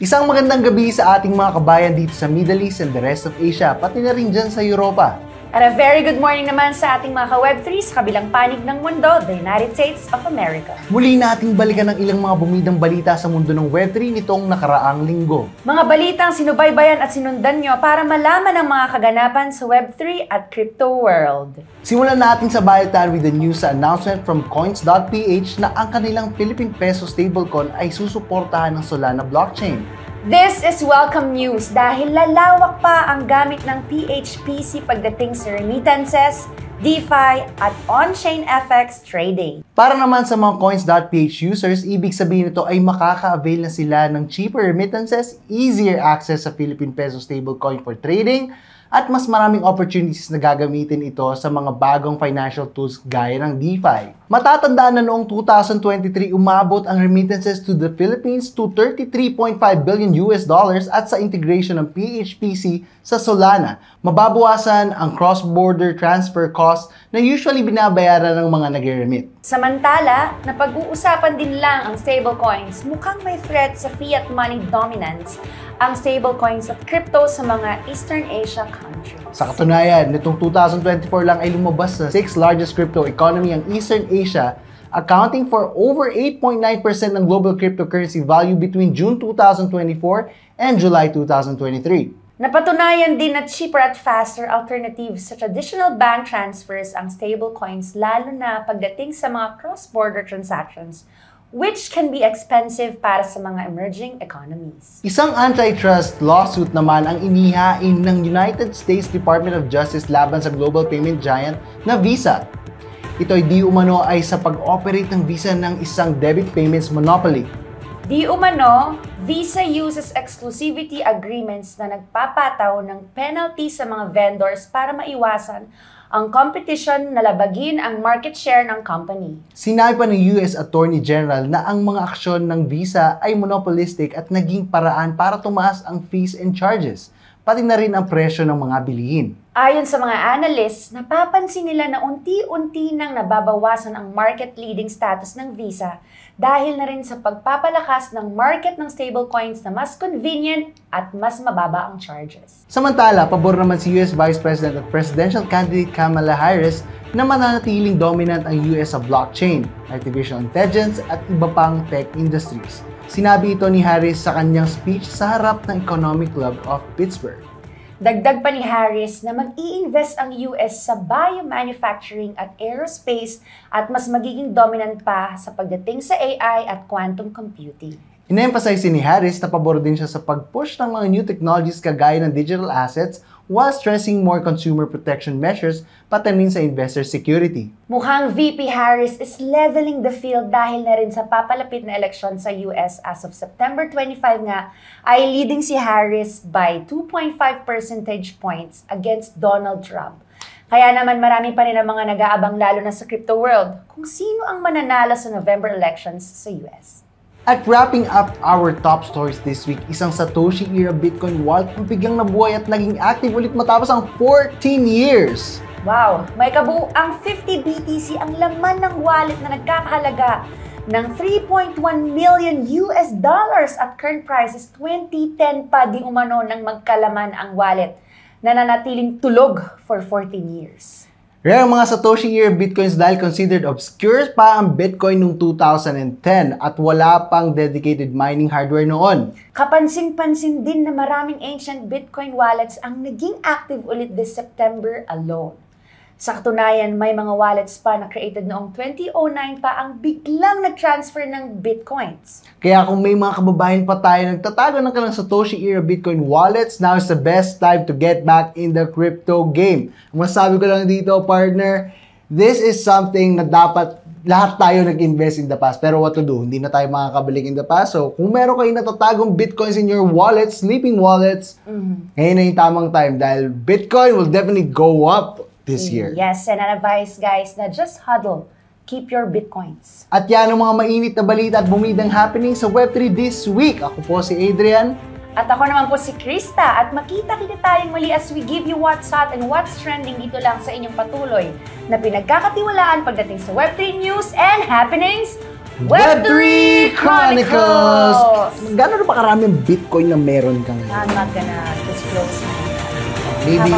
Isang magandang gabi sa ating mga kabayan dito sa Middle East and the rest of Asia, pati na rin dyan sa Europa. At a very good morning naman sa ating mga ka-Web3 sa kabilang panig ng mundo, the United States of America. Muli nating balikan ng ilang mga bumidang balita sa mundo ng Web3 nitong nakaraang linggo. Mga balitang sinubaybayan at sinundan nyo para malaman ang mga kaganapan sa Web3 at crypto world. Simulan natin sa balitaan with the news sa announcement from Coins.ph na ang kanilang Philippine Peso stablecoin ay susuportahan ng Solana blockchain. This is welcome news dahil lalawak pa ang gamit ng PHPC pagdating sa remittances, DeFi at on-chain FX trading. Para naman sa mga Coins.ph users, ibig sabihin nito ay makaka-avail na sila ng cheaper remittances, easier access sa Philippine Peso stablecoin for trading, at mas maraming opportunities na gagamitin ito sa mga bagong financial tools gaya ng DeFi. Matatandaan na noong 2023 umabot ang remittances to the Philippines to $33.5 billion at sa integration ng PHPC sa Solana, mababawasan ang cross-border transfer costs na usually binabayaran ng mga nag-remit. Samantala, napag-uusapan din lang ang stablecoins, mukhang may threat sa fiat money dominance ang stablecoins at crypto sa mga Eastern Asia countries. Sa katunayan, nitong 2024 lang ay lumabas sa 6th largest crypto economy ang Eastern Asia, accounting for over 8.9% ng global cryptocurrency value between June 2024 and July 2023. Napatunayan din na cheaper at faster alternatives sa traditional bank transfers ang stablecoins lalo na pagdating sa mga cross-border transactions, which can be expensive para sa mga emerging economies. Isang antitrust lawsuit naman ang inihain ng United States Department of Justice laban sa global payment giant na Visa. Ito ay di umano ay sa pag-operate ng Visa ng isang debit payments monopoly. Di umano, Visa uses exclusivity agreements na nagpapataw ng penalty sa mga vendors para maiwasan ang competition na labagin ang market share ng company. Sinabi pa ng US Attorney General na ang mga aksyon ng Visa ay monopolistic at naging paraan para tumaas ang fees and charges, pati na rin ang presyo ng mga bilihin. Ayon sa mga analysts, napapansin nila na unti-unti nang nababawasan ang market-leading status ng Visa dahil na rin sa pagpapalakas ng market ng stablecoins na mas convenient at mas mababa ang charges. Samantala, pabor naman si US Vice President at Presidential Candidate Kamala Harris na mananatiling dominant ang US sa blockchain, artificial intelligence at iba pang tech industries. Sinabi ito ni Harris sa kanyang speech sa harap ng Economic Club of Pittsburgh. Dagdag pa ni Harris na mag-i-invest ang US sa biomanufacturing at aerospace at mas magiging dominant pa sa pagdating sa AI at quantum computing. In-emphasize ni Harris na pabor din siya sa pag-push ng mga new technologies kagaya ng digital assets while stressing more consumer protection measures patanin sa investor security. Mukhang VP Harris is leveling the field dahil na rin sa papalapit na eleksyon sa US as of September 25 nga ay leading si Harris by 2.5 percentage points against Donald Trump. Kaya naman marami pa rin ang mga nag-aabang lalo na sa crypto world kung sino ang mananalo sa November elections sa US. At wrapping up our top stories this week, isang Satoshi era Bitcoin wallet ang biglang nabuhay at naging active ulit matapos ang 14 years. Wow! May kabuuang 50 BTC ang laman ng wallet na nagkakahalaga ng 3.1 million US dollars at current prices 2010 pa di umano nang magkalaman ang wallet na nanatiling tulog for 14 years. Rare ang mga Satoshi era Bitcoins dahil considered obscure pa ang Bitcoin noong 2010 at wala pang dedicated mining hardware noon. Kapansin-pansin din na maraming ancient Bitcoin wallets ang naging active ulit this September alone. Sa katunayan, may mga wallets pa na created noong 2009 pa ang biglang nag-transfer ng Bitcoins. Kaya kung may mga kababayan pa tayo nagtatago ng kanilang Satoshi era Bitcoin wallets, now is the best time to get back in the crypto game. Ang masasabi ko lang dito, partner, this is something na dapat lahat tayo nag-invest in the past. Pero what to do? Hindi na tayo makakabalik in the past. So, kung meron kayo natatagong Bitcoins in your wallets, sleeping wallets, ngayon na yung tamang time dahil Bitcoin will definitely go up this year. Yes, and an advice guys na just huddle. Keep your Bitcoins. At yan ang mga mainit na balita at bumidang happening sa Web3 this week. Ako po si Adrian. At ako naman po si Krista. At makita-kita tayong muli as we give you what's hot and what's trending dito lang sa inyong patuloy na pinagkakatiwalaan pagdating sa Web3 news and happenings Web3 Chronicles! Gano'n pa karaming Bitcoin na meron kang? I'm not gonna disclose. Maybe